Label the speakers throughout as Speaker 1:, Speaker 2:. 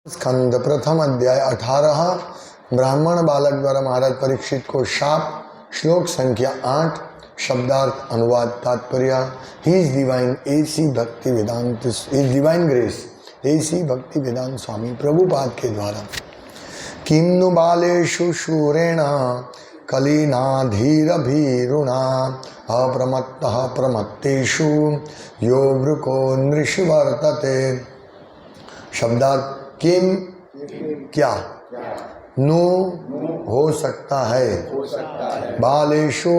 Speaker 1: स्कंद प्रथम अध्याय 18 ब्राह्मण बालक द्वारा महाराज परीक्षित को शाप। श्लोक संख्या 8। शब्दार्थ अनुवाद तात्पर्य। ही इज डिवाइन एसी भक्ति वेदांत इज डिवाइन ग्रेस एसी भक्ति वेदांत स्वामी प्रभुपाद के द्वारा। किन्नु बालेषु शूरेण कलिनाधीर भीरुणा अप्रमत्तः प्रमत्तेषु यो वृको नृषि वर्तते। शब्दार्थ किम क्या नु हो सकता है बालेषु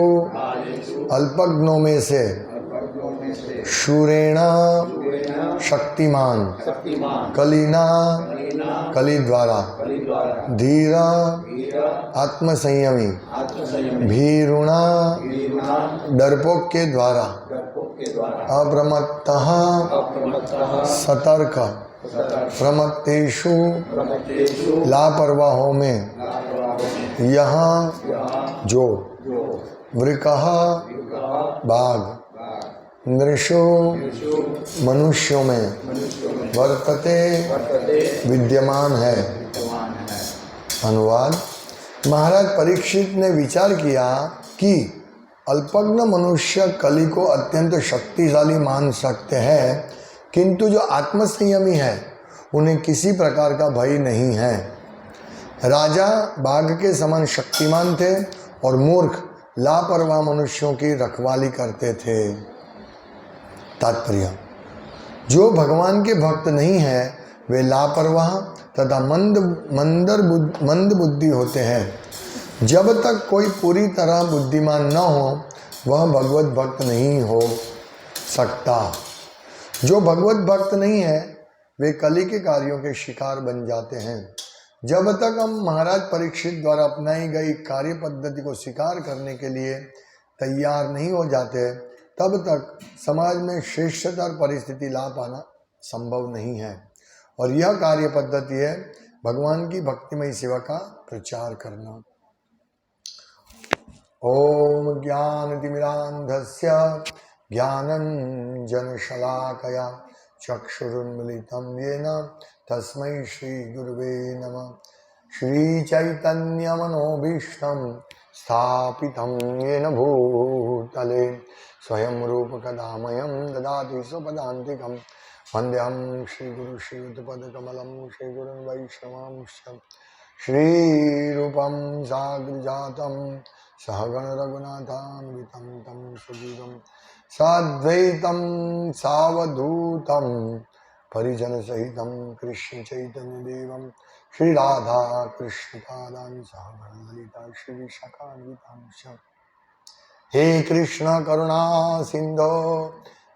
Speaker 1: अल्पज्ञों में से शूरेणा शक्तिमान कलिना कली द्वारा धीरा आत्मसंयमी भीरुणा डरपोक के द्वारा अप्रमत्तः सतर्क प्रमत्तेषु लापरवाहों में यहाँ जो वृकः बाघ नृषु मनुष्यों में वर्तते विद्यमान है। अनुवाद। महाराज परीक्षित ने विचार किया कि अल्पज्ञ मनुष्य कली को अत्यंत शक्तिशाली मान सकते हैं, किंतु जो आत्मसंयमी है उन्हें किसी प्रकार का भय नहीं है। राजा बाघ के समान शक्तिमान थे और मूर्ख लापरवाह मनुष्यों की रखवाली करते थे। तात्पर्य। जो भगवान के भक्त नहीं है वे लापरवाह तथा मंद बुद्धि होते हैं। जब तक कोई पूरी तरह बुद्धिमान न हो वह भगवत भक्त नहीं हो सकता। जो भगवत भक्त नहीं है वे कली के कार्यों के शिकार बन जाते हैं। जब तक हम महाराज परीक्षित द्वारा अपनाई गई कार्य पद्धति को स्वीकार करने के लिए तैयार नहीं हो जाते, तब तक समाज में श्रेष्ठतर परिस्थिति ला पाना संभव नहीं है। और यह कार्य पद्धति है भगवान की भक्तिमय सेवा का प्रचार करना। ओम ज्ञानतिमिरान्धस्य ज्ञानञ्जनशलाकया चक्षुरुन्मिलितं येन तस्मै श्रीगुरुवे नमः। श्रीचैतन्यमनोभीष्टं स्थापितं येन भूतले स्वयं रूपकदामयं ददाति स्वपदान्तिकं। वन्देऽहं श्रीगुरु श्रीयुतपदकमलं श्रीगुरुं वैष्णवांश्च। श्रीरूपं साग्रजातं सहगण रघुनाथान्वितं तं सजीवं साद्वैतं सावधूतं परिजन सहितं कृष्ण चैतन्य देवं श्री राधा कृष्ण पादान् सहगण ललिता श्री विशाखान्वितांश्च। हे कृष्ण करुणा सिंधो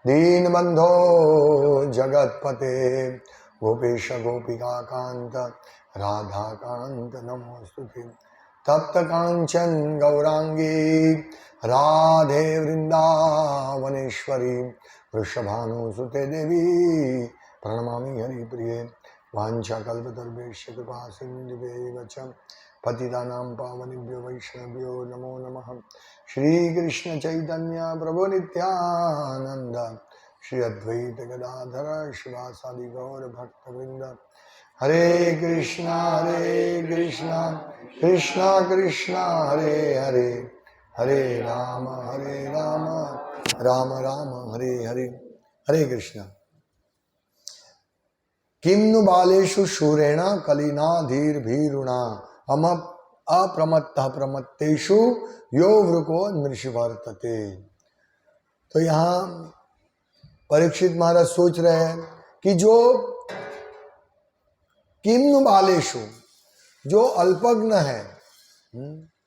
Speaker 1: दीनबंधो जगत्पते गोपेश गोपिका कांत राधा कांत नमोस्तुते। तप्त कांचन गौरांगी राधे वृंदावनेश्वरी वृषभानुसुते देवी प्रणमामि हरिप्रिये। वाञ्छाकल्पतरुभ्यश्च कृपा सिन्धुभ्येव च पतितानां पावनेभ्यो वैष्णवेभ्यो नमो नमः। श्रीकृष्ण चैतन्य प्रभु नित्यानंद श्री अद्वैत गदाधर शिवासादि गौर भक्तवृंद। हरे कृष्णा कृष्णा कृष्णा हरे हरे हरे राम राम राम हरे हरे। हरे कृष्ण। किन्नु बालेषु शूरेण कलिनाधीर भीरुणा हम अप्रमत्तः प्रमत्तेषु यो वृको नृषि वर्तते। तो यहाँ परीक्षित महाराज सोच रहे हैं कि जो किन्नु बालेषु जो अल्पज्ञ है,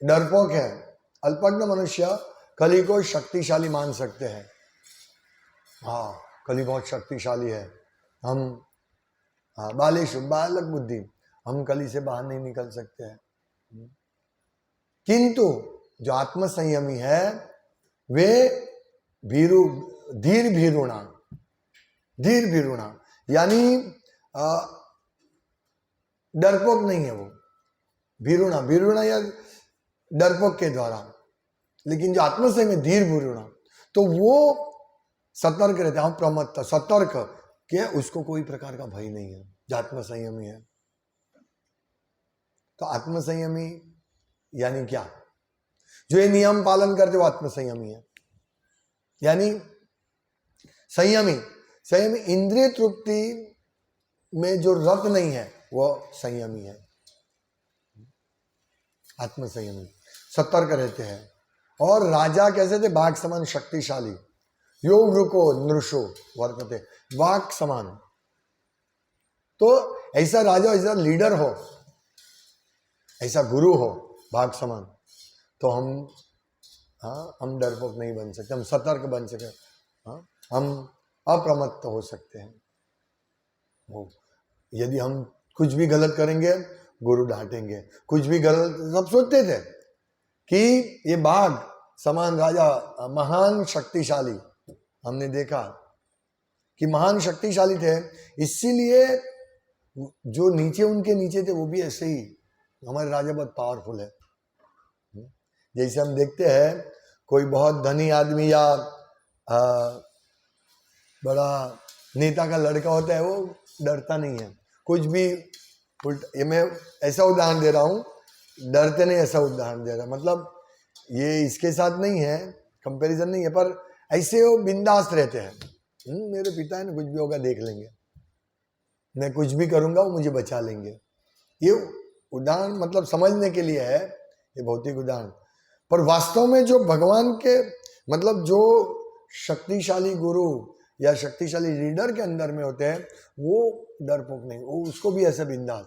Speaker 1: डरपोक है, अल्पज्ञ मनुष्य कली को शक्तिशाली मान सकते हैं। हाँ, कली बहुत शक्तिशाली है। हम बालेषु बालक बुद्धि, हम कली से बाहर नहीं निकल सकते हैं। किंतु जो आत्मसंयमी है वे धीर भीरुणा यानी डरपोक नहीं है वो। भीरुणा या डरपोक के द्वारा, लेकिन जो आत्मसंयमी धीर भीरुणा तो वो सतर्क रहते हैं। हम प्रमत्त सतर्क कि उसको कोई प्रकार का भय नहीं है, जात्म संयमी है। तो आत्मसंयमी यानी क्या? जो ये नियम पालन करते वो आत्मसंयमी है। यानी संयमी, संयमी इंद्रिय तृप्ति में जो रत नहीं है वो संयमी है, आत्मसंयमी, सतर्क रहते हैं। और राजा कैसे थे? बाघ समान शक्तिशाली, यो वृको नृषो वर्तते, बाघ समान। तो ऐसा राजा, ऐसा लीडर हो, ऐसा गुरु हो बाघ समान, तो हम डरपोक नहीं बन सकते, हम सतर्क बन सके, हम अप्रमत्त हो सकते हैं। यदि हम कुछ भी गलत करेंगे गुरु डांटेंगे, कुछ भी गलत, सब सोचते थे कि ये बाघ समान राजा महान शक्तिशाली, हमने देखा कि महान शक्तिशाली थे, इसीलिए जो नीचे उनके नीचे थे वो भी ऐसे ही, हमारे राजा बहुत पावरफुल है। जैसे हम देखते हैं कोई बहुत धनी आदमी या बड़ा नेता का लड़का होता है, वो डरता नहीं है कुछ भी। ये मैं ऐसा उदाहरण दे रहा हूँ, डरते नहीं ऐसा उदाहरण दे रहा, मतलब ये इसके साथ नहीं है, कंपैरिजन नहीं है, पर ऐसे वो बिंदास रहते हैं। मेरे पिता है ना, कुछ भी होगा देख लेंगे, मैं कुछ भी करूँगा वो मुझे बचा लेंगे। ये उदाहरण मतलब समझने के लिए है, ये भौतिक उदाहरण, पर वास्तव में जो भगवान के मतलब जो शक्तिशाली गुरु या शक्तिशाली लीडर के अंदर में होते हैं, वो डरपोक नहीं, वो उसको भी ऐसे बिंदास,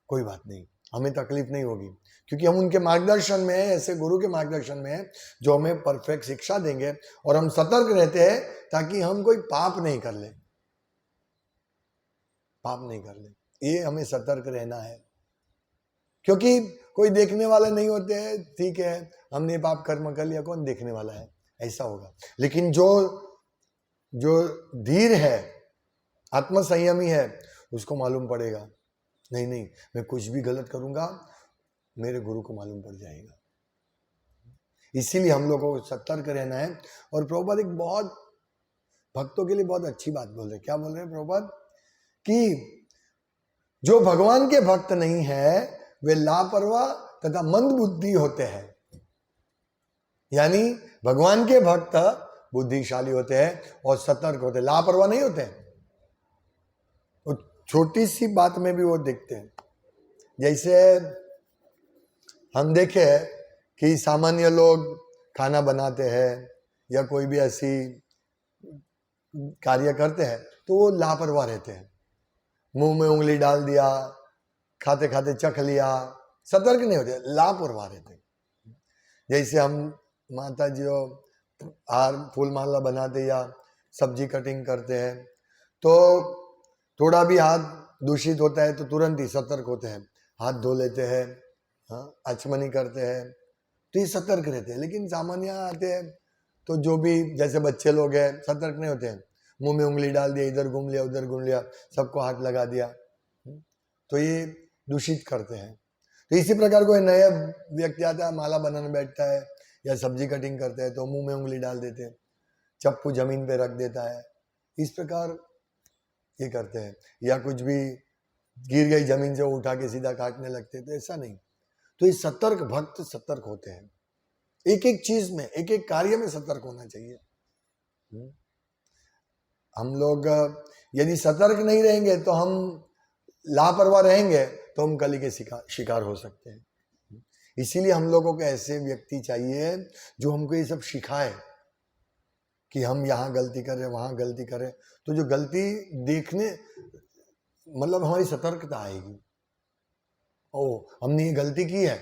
Speaker 1: कोई बात नहीं, हमें तकलीफ नहीं होगी, क्योंकि हम उनके मार्गदर्शन में, ऐसे गुरु के मार्गदर्शन में जो हमें परफेक्ट शिक्षा देंगे, और हम सतर्क रहते हैं ताकि हम कोई पाप नहीं कर ले, पाप नहीं कर ले, ये हमें सतर्क रहना है। क्योंकि कोई देखने वाला नहीं होते हैं, ठीक है हमने पाप कर्म कर लिया, कौन देखने वाला है, ऐसा होगा। लेकिन जो धीर है, आत्मसंयमी है, उसको मालूम पड़ेगा नहीं नहीं, मैं कुछ भी गलत करूंगा मेरे गुरु को मालूम पड़ जाएगा। इसीलिए हम लोगों को सतर्क रहना है। और प्रभुपाद एक बहुत भक्तों के लिए बहुत अच्छी बात बोल रहे, क्या बोल रहे हैं प्रभुपाद? कि जो भगवान के भक्त नहीं है वे लापरवाह तथा मंद बुद्धि होते हैं। यानी भगवान के भक्त बुद्धिशाली होते हैं और सतर्क होते हैं, लापरवाह नहीं होते हैं। तो छोटी सी बात में भी वो देखते हैं। जैसे हम देखे कि सामान्य लोग खाना बनाते हैं या कोई भी ऐसी कार्य करते हैं तो वो लापरवाह रहते हैं, मुंह में उंगली डाल दिया, खाते खाते चख लिया, सतर्क नहीं होते, लापरवाह रहते हैं। जैसे हम माता जी हार फूल माला बनाते या सब्जी कटिंग करते हैं, तो थोड़ा भी हाथ दूषित होता है तो तुरंत ही सतर्क होते हैं, हाथ धो लेते हैं, आचमनी करते हैं, तो ये सतर्क रहते हैं। लेकिन सामान्य आते हैं तो जो भी जैसे बच्चे लोग हैं सतर्क नहीं होते हैं, मुंह में उंगली डाल दिया, इधर घूम लिया उधर घूम लिया, सबको हाथ लगा दिया, तो ये दूषित करते हैं। तो इसी प्रकार कोई नया व्यक्ति आता है, माला बनाने बैठता है या सब्जी कटिंग करते हैं तो मुंह में उंगली डाल देते हैं, चप्पू जमीन पे रख देता है, इस प्रकार ये करते हैं। या कुछ भी गिर गई जमीन से उठा के सीधा काटने लगते हैं, तो ऐसा नहीं। तो ये सतर्क भक्त सतर्क होते हैं, एक एक चीज में, एक एक कार्य में सतर्क होना चाहिए। हम लोग यदि सतर्क नहीं रहेंगे तो हम लापरवाह रहेंगे तो हम कली के शिकार हो सकते हैं। इसीलिए हम लोगों को ऐसे व्यक्ति चाहिए जो हमको ये सब सिखाए कि हम यहाँ गलती करें वहाँ गलती करें, तो जो गलती देखने मतलब हमारी सतर्कता आएगी, ओ हमने ये गलती की है,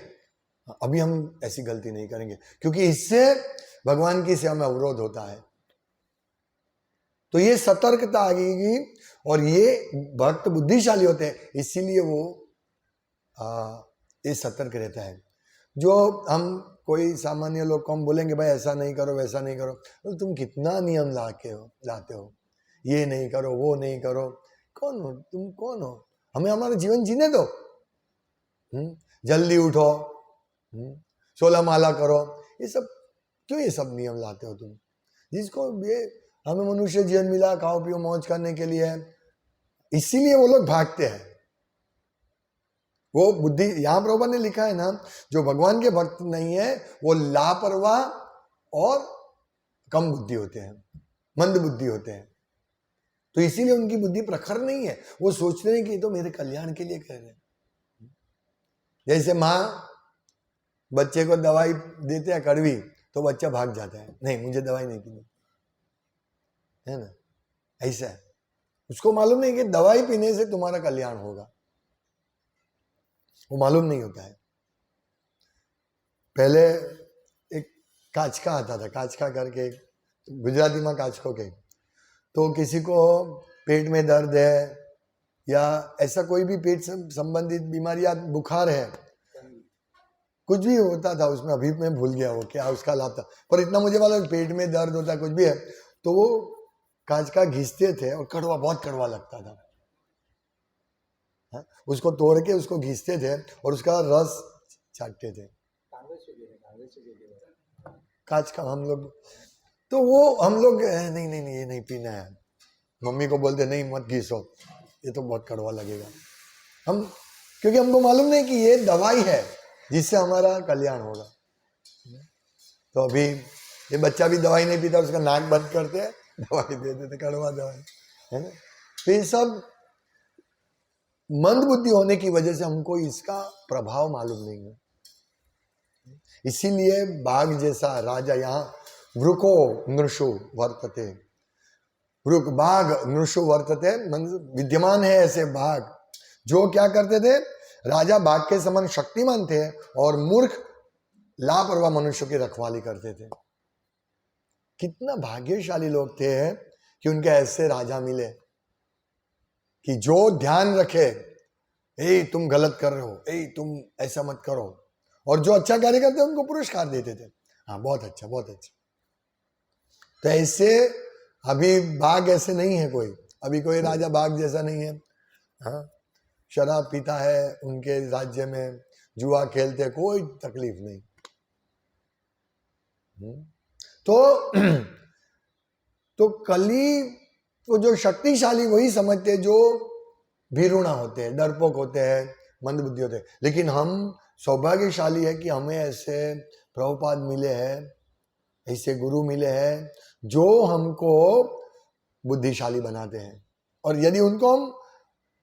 Speaker 1: अभी हम ऐसी गलती नहीं करेंगे, क्योंकि इससे भगवान की सेवा में अवरोध होता है। तो ये सतर्कता आएगी, और ये भक्त बुद्धिशाली होते हैं, इसीलिए वो ये सतर्क रहता है। जो हम कोई सामान्य लोग को हम बोलेंगे भाई ऐसा नहीं करो वैसा नहीं करो, तो तुम कितना नियम लाते हो, ये नहीं करो वो नहीं करो, कौन हो तुम, कौन हो, हमें हमारा जीवन जीने दो, जल्दी उठो, 16 माला करो, ये सब क्यों ये सब नियम लाते हो तुम? जिसको ये हमें मनुष्य जीवन मिला, खाओ पियो मौज करने के लिए, इसीलिए वो लोग भागते हैं। वो बुद्धि, यहाँ प्रभुपाद ने लिखा है ना, जो भगवान के भक्त नहीं है वो लापरवाह और कम बुद्धि होते हैं, मंद बुद्धि होते हैं। तो इसीलिए उनकी बुद्धि प्रखर नहीं है। वो सोचते हैं कि ये तो मेरे कल्याण के लिए कह रहे हैं। जैसे माँ बच्चे को दवाई देते हैं कड़वी, तो बच्चा भाग जाता है, नहीं मुझे दवाई नहीं पीनी, है ना, ऐसा है। उसको मालूम नहीं कि दवाई पीने से तुम्हारा कल्याण होगा, वो मालूम नहीं होता है। पहले एक काचका आता था, काचका करके, गुजराती में काचको के, तो किसी को पेट में दर्द है या ऐसा कोई भी पेट संबंधित बीमारी या बुखार है, कुछ भी होता था उसमें, अभी मैं भूल गया वो क्या उसका लाभ था, पर इतना मुझे वाला पेट में दर्द होता है कुछ भी है, तो वो काचका घिसते थे और कड़वा, बहुत कड़वा लगता था। उसको तोड़ के उसको घिसते थे और उसका रस चाटते थे, कांच का। हम लोग तो वो हम लोग नहीं नहीं नहीं ये नहीं पीना है, मम्मी को बोलते नहीं मत घिसो, ये तो बहुत कड़वा लगेगा। हम, क्योंकि हमको मालूम नहीं कि ये दवाई है जिससे हमारा कल्याण होगा। तो अभी ये बच्चा भी दवाई नहीं पीता, उसका नाक बंद करते हैं, दवाई दे देते, कड़वा दवाई, है ना। तो ये सब मंद बुद्धि होने की वजह से हमको इसका प्रभाव मालूम नहीं है। इसीलिए बाघ जैसा राजा, यहाँ वृको नृषु वर्तते, वृक बाघ नृषु वर्तते, विद्यमान है ऐसे बाघ जो क्या करते थे, राजा बाघ के समान शक्तिमान थे और मूर्ख लापरवाह मनुष्य की रखवाली करते थे। कितना भाग्यशाली लोग थे कि उनके ऐसे राजा मिले कि जो ध्यान रखे, ए तुम गलत कर रहे हो, ए तुम ऐसा मत करो, और जो अच्छा कार्य करते उनको पुरस्कार देते थे, हाँ बहुत अच्छा बहुत अच्छा। तो ऐसे अभी बाघ ऐसे नहीं है कोई, अभी कोई राजा बाघ जैसा नहीं है। हाँ, शराब पीता है उनके राज्य में, जुआ खेलते, कोई तकलीफ नहीं। तो कली तो जो शक्तिशाली वही समझते जो भीरुणा होते हैं, डरपोक होते हैं, मंद बुद्धि होते हैं। लेकिन हम सौभाग्यशाली है कि हमें ऐसे प्रभुपाद मिले हैं, ऐसे गुरु मिले हैं जो हमको बुद्धिशाली बनाते हैं। और यदि उनको हम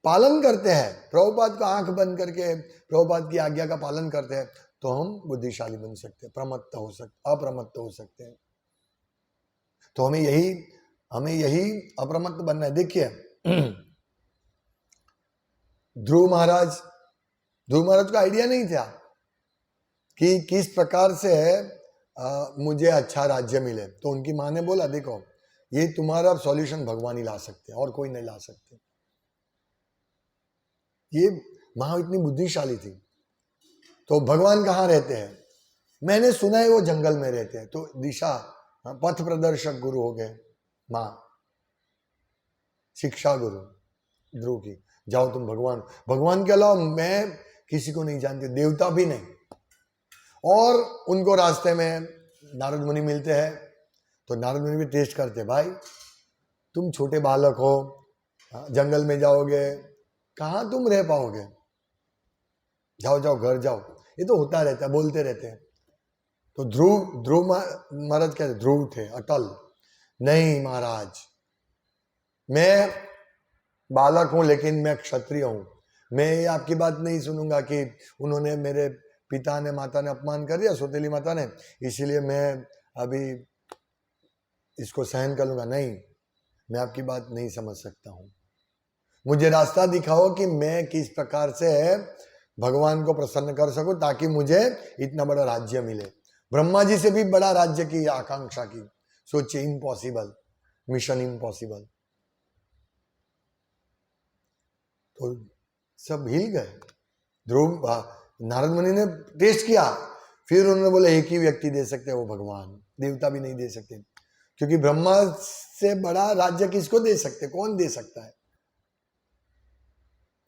Speaker 1: पालन करते हैं, प्रभुपाद का आंख बंद करके प्रभुपाद की आज्ञा का पालन करते हैं, तो हम बुद्धिशाली बन सकते हैं, प्रमत्त हो सकते, अप्रमत्त हो सकते हैं। तो हमें यही अप्रमत्त बनना है। देखिए ध्रुव महाराज का आइडिया नहीं था कि किस प्रकार से मुझे अच्छा राज्य मिले, तो उनकी माँ ने बोला देखो ये तुम्हारा सॉल्यूशन भगवान ही ला सकते हैं और कोई नहीं ला सकते। ये माँ इतनी बुद्धिशाली थी। तो भगवान कहाँ रहते हैं, मैंने सुना है वो जंगल में रहते हैं। तो दिशा, पथ प्रदर्शक गुरु हो गए माँ, शिक्षा गुरु ध्रुव की, जाओ तुम भगवान के अलावा मैं किसी को नहीं जानती, देवता भी नहीं। और उनको रास्ते में नारद मुनि मिलते हैं, तो नारद मुनि भी टेस्ट करते, भाई तुम छोटे बालक हो, जंगल में जाओगे, कहाँ तुम रह पाओगे, जाओ जाओ घर जाओ। ये तो होता रहता है, बोलते रहते हैं। तो ध्रुव महाराज कहते, ध्रुव थे अटल, नहीं महाराज मैं बालक हूं लेकिन मैं क्षत्रिय हूं, मैं आपकी बात नहीं सुनूंगा कि उन्होंने मेरे पिता ने माता ने अपमान कर दिया, सौतेली माता ने, इसीलिए मैं अभी इसको सहन कर लूंगा। नहीं, मैं आपकी बात नहीं समझ सकता हूं, मुझे रास्ता दिखाओ कि मैं किस प्रकार से भगवान को प्रसन्न कर सकूं ताकि मुझे इतना बड़ा राज्य मिले। ब्रह्मा जी से भी बड़ा राज्य की आकांक्षा की, सोचिए, इम्पॉसिबल, मिशन इम्पॉसिबल। तो सब हिल गए। ध्रुव नारद मुनि ने टेस्ट किया, फिर उन्होंने बोले एक ही व्यक्ति दे सकते हैं, वो भगवान, देवता भी नहीं दे सकते, क्योंकि ब्रह्मा से बड़ा राज्य किसको दे सकते, कौन दे सकता है।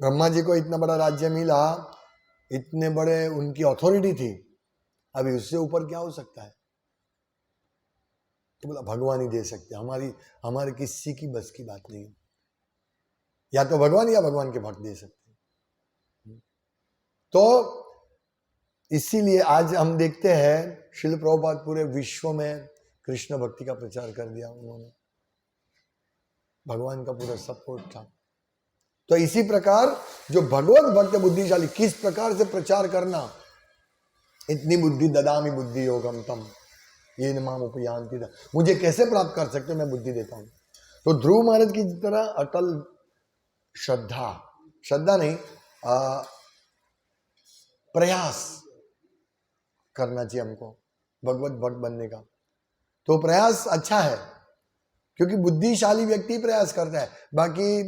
Speaker 1: ब्रह्मा जी को इतना बड़ा राज्य मिला, इतने बड़े उनकी अथॉरिटी थी, अभी उससे ऊपर क्या हो सकता है। तो बोला भगवान ही दे सकते, हमारी किसी की बस की बात नहीं, या तो भगवान या भगवान के भक्त दे सकते। तो इसीलिए आज हम देखते हैं श्रील प्रभुपाद पूरे विश्व में कृष्ण भक्ति का प्रचार कर दिया उन्होंने, भगवान का पूरा सपोर्ट था। तो इसी प्रकार जो भगवत भक्त बुद्धिशाली, किस प्रकार से प्रचार करना, इतनी बुद्धि ददामी बुद्धि योगम तम ये नमाम उपयांति, मुझे कैसे प्राप्त कर सकते हो, मैं बुद्धि देता हूं। तो ध्रुव महाराज की तरह अटल श्रद्धा, श्रद्धा नहीं प्रयास करना चाहिए हमको भगवत भक्त बनने का। तो प्रयास अच्छा है, क्योंकि बुद्धिशाली व्यक्ति प्रयास करता है, बाकी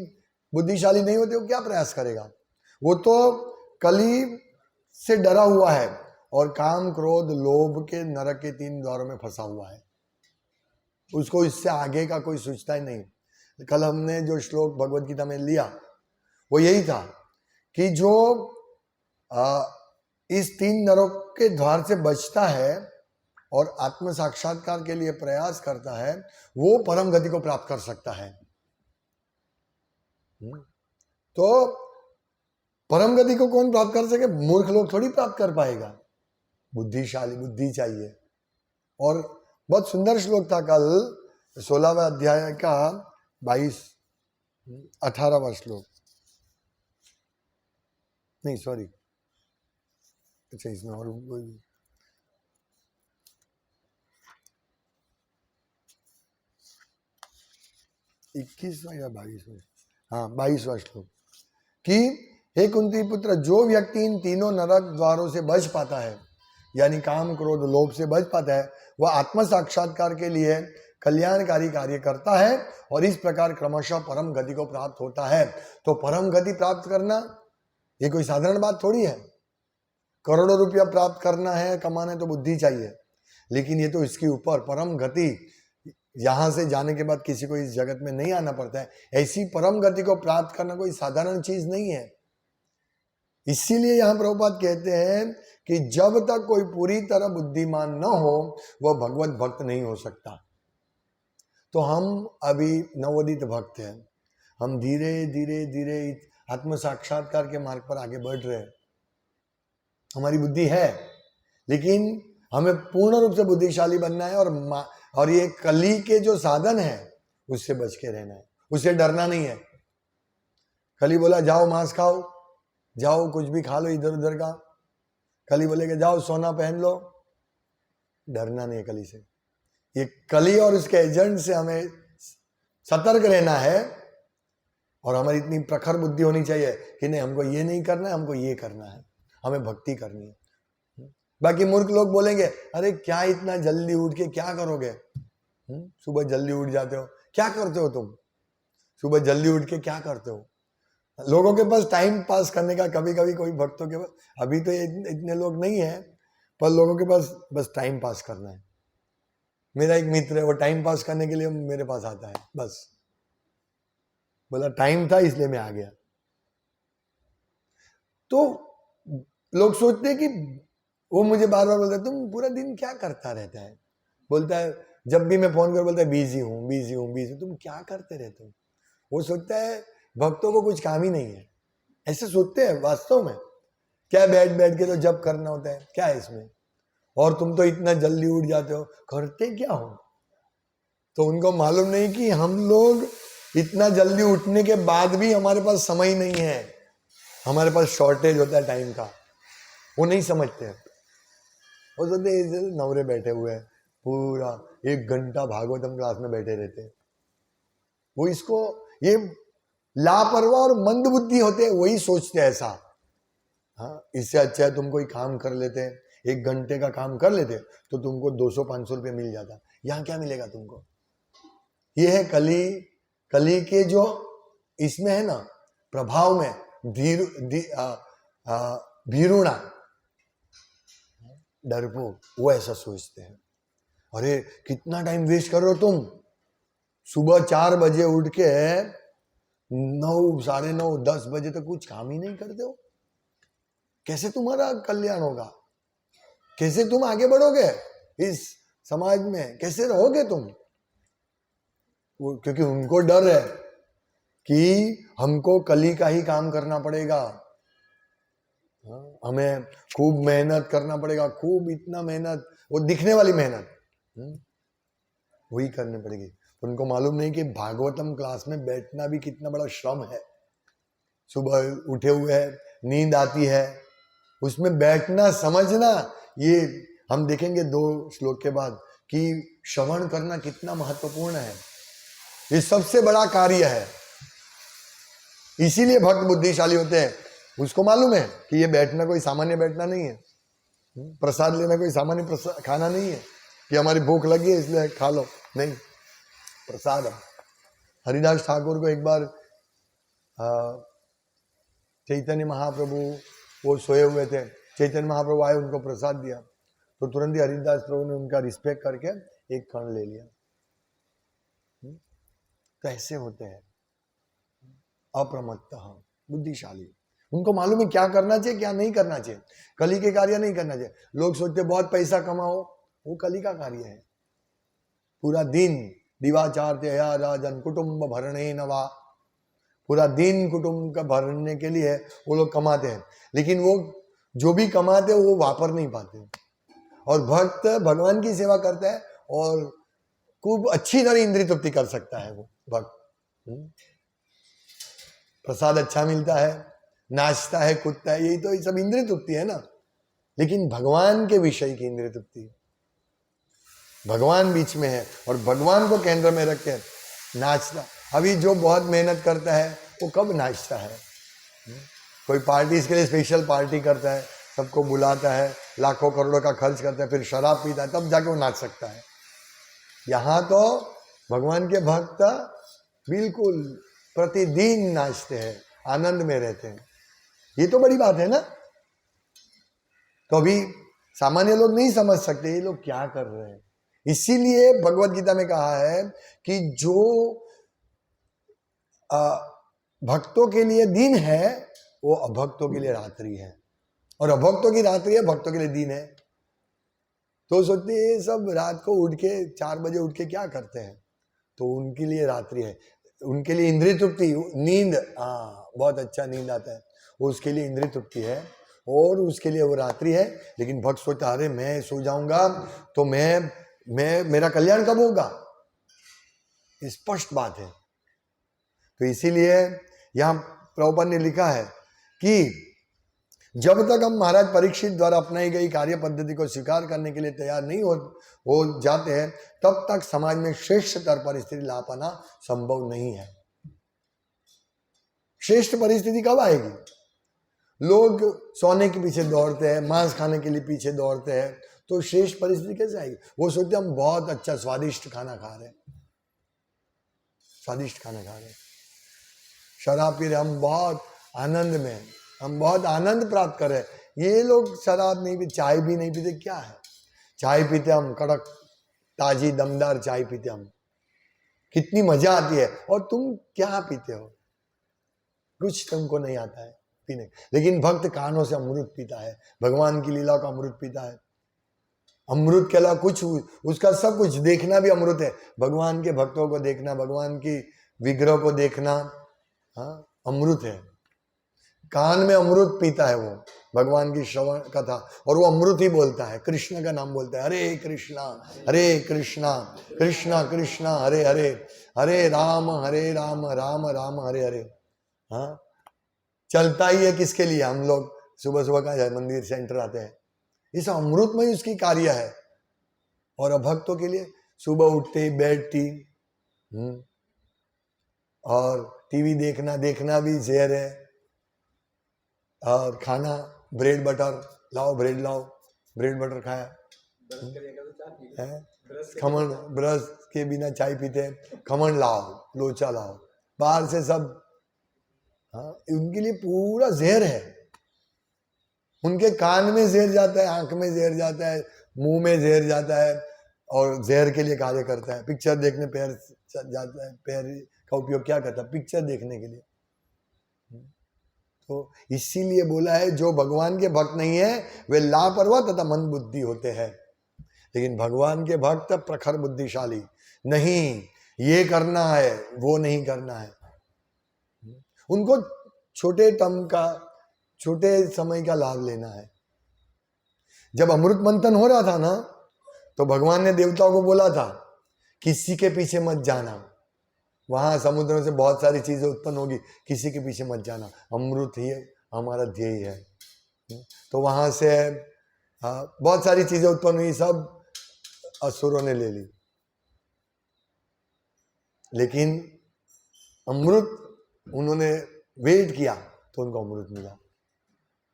Speaker 1: बुद्धिशाली नहीं होते वो क्या प्रयास करेगा। वो तो कली से डरा हुआ है और काम क्रोध लोभ के नरक के 3 द्वारों में फंसा हुआ है, उसको इससे आगे का कोई सोचता ही नहीं। कल हमने जो श्लोक भगवत गीता में लिया वो यही था कि जो इस 3 नरक के द्वार से बचता है और आत्म साक्षात्कार के लिए प्रयास करता है, वो परम गति को प्राप्त कर सकता है। तो परम गति को कौन प्राप्त कर सके, मूर्ख लोग थोड़ी प्राप्त कर पाएगा, बुद्धिशाली, बुद्धि चाहिए। और बहुत सुंदर श्लोक था कल 16वें अध्याय का 18वां श्लोक, नहीं सॉरी, अच्छा इसमें और 21वां या 22वां, हाँ 22वां श्लोक, कि हे कुंती पुत्र, जो व्यक्ति इन तीनों नरक द्वारों से बच पाता है, यानी काम क्रोध लोभ से बच पाता है, वह आत्म साक्षात्कार के लिए कल्याणकारी कार्य करता है और इस प्रकार क्रमशः परम गति को प्राप्त होता है। तो परम गति प्राप्त करना ये कोई साधारण बात थोड़ी है। करोड़ों रुपया प्राप्त करना है, कमाने तो बुद्धि चाहिए, लेकिन ये तो इसके ऊपर परम गति, यहां से जाने के बाद किसी को इस जगत में नहीं आना पड़ता है। ऐसी परम गति को प्राप्त करना कोई साधारण चीज नहीं है। इसीलिए यहां प्रभुपाद कहते हैं कि जब तक कोई पूरी तरह बुद्धिमान न हो वह भगवत भक्त नहीं हो सकता। तो हम अभी नवोदित भक्त हैं, हम धीरे धीरे धीरे आत्म साक्षात्कार के मार्ग पर आगे बढ़ रहे हैं। हमारी बुद्धि है, लेकिन हमें पूर्ण रूप से बुद्धिशाली बनना है और ये कली के जो साधन है उससे बच के रहना है, उससे डरना नहीं है। कली बोला जाओ मांस खाओ, जाओ कुछ भी खा लो इधर उधर का, कली बोलेगा जाओ सोना पहन लो, डरना नहीं है कली से। ये कली और उसके एजेंट से हमें सतर्क रहना है और हमारी इतनी प्रखर बुद्धि होनी चाहिए कि नहीं, हमको ये नहीं करना है, हमको ये करना है, हमें भक्ति करनी है। बाकी मूर्ख लोग बोलेंगे अरे क्या इतना जल्दी उठ के क्या करोगे, सुबह जल्दी उठ जाते हो, क्या करते हो तुम, सुबह जल्दी उठ के क्या करते हो। लोगों के पास टाइम पास करने का, कभी कभी कोई भक्तों के पास, अभी तो इतने लोग नहीं है, पर लोगों के पास बस टाइम पास करना है। मेरा एक मित्र है, वो टाइम पास करने के लिए मेरे पास आता है, बस बोला टाइम था इसलिए मैं आ गया। तो लोग सोचते हैं कि वो मुझे बार बार बोलता है तुम पूरा दिन क्या करता रहता है, बोलता है जब भी मैं फोन कर बोलता है बिजी हूँ बिजी हूँ बिजी, तुम क्या करते रहते हो। वो सोचता है भक्तों को कुछ काम ही नहीं है, ऐसे सोचते हैं। वास्तव में क्या बैठ बैठ के तो जब करना होता है, क्या है इसमें, और तुम तो इतना जल्दी उठ जाते हो, करते क्या हो। तो उनको मालूम नहीं कि हम लोग इतना जल्दी उठने के बाद भी हमारे पास समय नहीं है, हमारे पास शॉर्टेज होता है टाइम का, वो नहीं समझते हैं। वो सोचते नवरे बैठे हुए हैं, पूरा 1 घंटा भागवतम क्लास में बैठे रहते हैं। वो इसको, ये लापरवाह और मंद बुद्धि होते हैं, वही सोचते हैं ऐसा। हाँ, इससे अच्छा है तुम कोई काम कर लेते, 1 घंटे का काम कर लेते तो तुमको 200-500 रुपये मिल जाता। यहाँ क्या मिलेगा तुमको। ये है कली के जो इसमें है ना प्रभाव में भीरुणा, डरपोक, वो ऐसा सोचते हैं। अरे कितना टाइम वेस्ट कर रहे हो तुम, सुबह 4 बजे उठ के 9, 9:30, 10 बजे तक कुछ काम ही नहीं करते हो। कैसे तुम्हारा कल्याण होगा, कैसे तुम आगे बढ़ोगे इस समाज में, कैसे रहोगे तुम। क्योंकि उनको डर है कि हमको कली का ही काम करना पड़ेगा। हमें खूब मेहनत करना पड़ेगा, खूब इतना मेहनत, वो दिखने वाली मेहनत वही करनी पड़ेगी। उनको मालूम नहीं कि भागवतम क्लास में बैठना भी कितना बड़ा श्रम है। सुबह उठे हुए है, नींद आती है, उसमें बैठना समझना, ये हम देखेंगे 2 श्लोक के बाद कि श्रवण करना कितना महत्वपूर्ण है। ये सबसे बड़ा कार्य है। इसीलिए भक्त बुद्धिशाली होते हैं, उसको मालूम है कि ये बैठना कोई सामान्य बैठना नहीं है, प्रसाद लेना कोई सामान्य खाना नहीं है कि हमारी भूख लगी है इसलिए खा लो, नहीं, प्रसाद है। हरिदास ठाकुर को एक बार चैतन्य महाप्रभु, वो सोए हुए थे, चैतन्य महाप्रभु आए, उनको प्रसाद दिया, तो तुरंत ही हरिदास प्रभु ने उनका रिस्पेक्ट करके एक कण ले लिया। तो ऐसे होते हैं अप्रमत्तः बुद्धिशाली, उनको मालूम है क्या करना चाहिए क्या नहीं करना चाहिए, कली के कार्य नहीं करना चाहिए। लोग सोचते बहुत पैसा कमाओ, वो कली का कार्य है। पूरा दिन दिवाचार या राजन कुटुंब भरणे नवा, पूरा दिन कुटुंब का भरने के लिए वो लोग कमाते हैं, लेकिन वो जो भी कमाते हैं वो वापर नहीं पाते। और भक्त भगवान की सेवा करता है और खूब अच्छी तरह इंद्रिय तृप्ति कर सकता है वो भक्त। प्रसाद अच्छा मिलता है, नाचता है, कूदता है, यही तो ये सब इंद्रिय तृप्ति है ना। लेकिन भगवान के विषय की इंद्रिय तृप्ति, भगवान बीच में है और भगवान को केंद्र में रख के नाचता। अभी जो बहुत मेहनत करता है वो कब नाचता है? कोई पार्टी इसके लिए स्पेशल पार्टी करता है, सबको बुलाता है, लाखों करोड़ों का खर्च करता है, फिर शराब पीता है, तब जाके वो नाच सकता है। यहाँ तो भगवान के भक्त बिल्कुल प्रतिदिन नाचते हैं, आनंद में रहते हैं। ये तो बड़ी बात है ना। तो अभी सामान्य लोग नहीं समझ सकते ये लोग क्या कर रहे हैं। इसीलिए भगवत गीता में कहा है कि जो भक्तों के लिए दिन है वो अभक्तों के लिए रात्रि है, और अभक्तों की रात्रि है, भक्तों के लिए दिन है। तो सोचते हैं सब रात को उठ के 4 बजे उठ के क्या करते हैं, तो उनके लिए रात्रि है, उनके लिए इंद्रिय तृप्ति, नींद, बहुत अच्छा नींद आता है, उसके लिए इंद्रिय तृप्ति है और उसके लिए वो रात्रि है। लेकिन भक्त सोचता अरे मैं सो जाऊंगा तो मैं मेरा कल्याण कब होगा, स्पष्ट बात है। तो इसीलिए यहां प्रभुपाद ने लिखा है कि जब तक हम महाराज परीक्षित द्वारा अपनाई गई कार्य पद्धति को स्वीकार करने के लिए तैयार नहीं हो जाते हैं, तब तक समाज में श्रेष्ठ स्तर पर स्थिति ला पाना संभव नहीं है। श्रेष्ठ परिस्थिति कब आएगी? लोग सोने के पीछे दौड़ते हैं, मांस खाने के लिए पीछे दौड़ते हैं, तो श्रेष्ठ परिस्थिति कैसे आएगी? वो सोचते हम बहुत अच्छा स्वादिष्ट खाना खा रहे हैं, स्वादिष्ट खाना खा रहे हैं, शराब पी रहे, हम बहुत आनंद में, हम बहुत आनंद प्राप्त कर रहे हैं। ये लोग शराब नहीं पीते, चाय भी नहीं पीते, क्या है, चाय पीते हम, कड़क ताजी दमदार चाय पीते हम, कितनी मजा आती है। और तुम क्या पीते हो? कुछ तुमको नहीं आता है पीने। लेकिन भक्त कानों से अमृत पीता है, भगवान की लीला का अमृत पीता है। अमृत के अलावा कुछ, उसका सब कुछ देखना भी अमृत है। भगवान के भक्तों को देखना, भगवान की विग्रह को देखना, अमृत है। कान में अमृत पीता है वो, भगवान की श्रवण कथा, और वो अमृत ही बोलता है, कृष्ण का नाम बोलता है, हरे कृष्णा कृष्णा कृष्णा हरे हरे, हरे राम राम राम हरे हरे। हाँ, चलता ही है किसके लिए? हम लोग सुबह सुबह कहाँ जाए, मंदिर सेंटर आते हैं, इस अमृत में उसकी कार्य है। और अभक्तों के लिए सुबह उठते ही बेड टी और टीवी देखना भी जहर है, और खाना ब्रेड बटर लाओ, ब्रेड लाओ, ब्रेड बटर खाया, खमण, ब्रश के बिना चाय पीते हैं, खमण लाओ, लोचा लाओ, बाहर से सब, उनके लिए पूरा जहर है। उनके कान में जहर जाता है, आंख में जहर जाता है, मुंह में जहर जाता है, और जहर के लिए कार्य करता है। पिक्चर देखने पैर जाता है, पैर का उपयोग क्या करता है? पिक्चर देखने के लिए। तो इसीलिए बोला है जो भगवान के भक्त नहीं है वे लापरवाह तथा मंद बुद्धि होते हैं, लेकिन भगवान के भक्त प्रखर बुद्धिशाली, नहीं ये करना है वो नहीं करना है। उनको छोटे टर्म का, छोटे समय का लाभ लेना है। जब अमृत मंथन हो रहा था ना, तो भगवान ने देवताओं को बोला था किसी के पीछे मत जाना, वहां समुद्र से बहुत सारी चीजें उत्पन्न होगी, किसी के पीछे मत जाना, अमृत ही हमारा ध्येय है। तो वहां से बहुत सारी चीजें उत्पन्न हुई, सब असुरों ने ले ली, लेकिन अमृत उन्होंने वेट किया तो उनको अमृत मिला,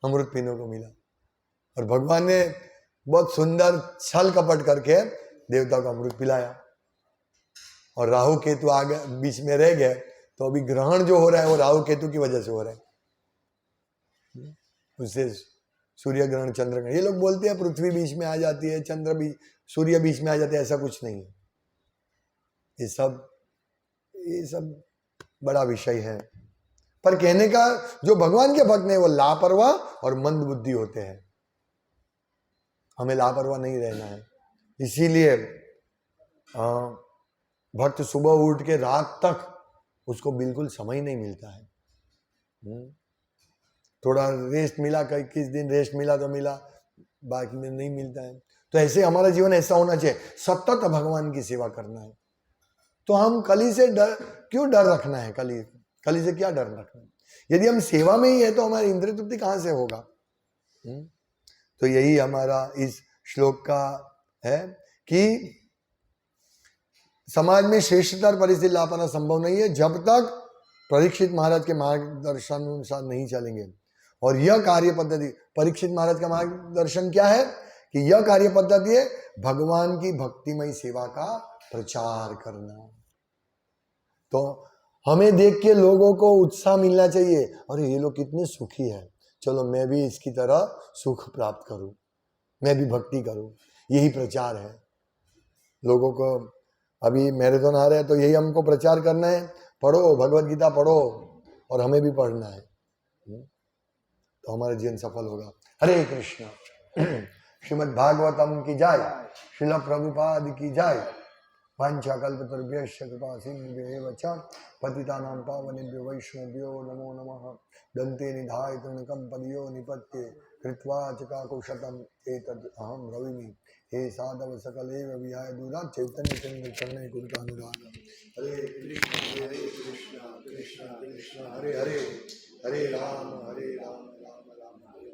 Speaker 1: अमृत पीने को मिला। और भगवान ने बहुत सुंदर छल कपट करके देवता को अमृत पिलाया। और राहु केतु आगे बीच में रह गए, तो अभी ग्रहण जो हो रहा है वो राहु केतु की वजह से हो रहा है। उससे सूर्य ग्रहण, चंद्र ग्रहण, ये लोग बोलते हैं पृथ्वी बीच में आ जाती है, चंद्र भी, सूर्य बीच में आ जाते हैं, ऐसा कुछ नहीं है। ये सब बड़ा विषय है। पर कहने का जो भगवान के भक्त हैं वो लापरवाह और मंद बुद्धि होते हैं। हमें लापरवाह नहीं रहना है। इसीलिए भक्त सुबह उठ के रात तक उसको बिल्कुल समय नहीं मिलता है। थोड़ा रेस्ट मिला, कई किस दिन रेस्ट मिला तो मिला, बाकी में नहीं मिलता है। तो ऐसे हमारा जीवन ऐसा होना चाहिए, सतत भगवान की सेवा करना है। तो हम कली से क्यों डर रखना है? कली से क्या डर रखना है? यदि हम सेवा में ही है तो हमारी इंद्रिय तृप्ति कहां से होगा? तो यही हमारा इस श्लोक का है कि समाज में श्रेष्ठतर परिस्थिति ला पाना संभव नहीं है जब तक परीक्षित महाराज के मार्गदर्शन अनुसार नहीं चलेंगे। और यह कार्य पद्धति, परीक्षित महाराज का मार्गदर्शन क्या है कि यह कार्य पद्धति है भगवान की भक्तिमय सेवा का प्रचार करना। तो हमें देख के लोगों को उत्साह मिलना चाहिए, अरे ये लोग कितने सुखी है, चलो मैं भी इसकी तरह सुख प्राप्त करूं, मैं भी भक्ति करूं। यही प्रचार है। लोगों को अभी मैराथन आ रहा है तो यही हमको प्रचार करना है, पढ़ो भगवत गीता पढ़ो, और हमें भी पढ़ना है, तो हमारा जीवन सफल होगा। हरे कृष्णा। श्रीमद् भागवतम की जय, श्रील प्रभुपाद की जय। वाञ्छाकल्पतरुभ्यश्च कृपा सिन्धुभ्येव च पतितानां पावनेभ्यो वैष्णवेभ्यो नमो नमः। दन्ते निधाय तृणकं पदयो निपत्ये कृत्वा च काकुशतम् एतद् अहं ब्रवीमि। हे साधव सकलेव विहाय दूरात् चैतन्यचन्द्र चरणै कुरुतानुराग। हरे कृष्ण कृष्ण कृष्ण हरे हरे, हरे राम राम राम हरे।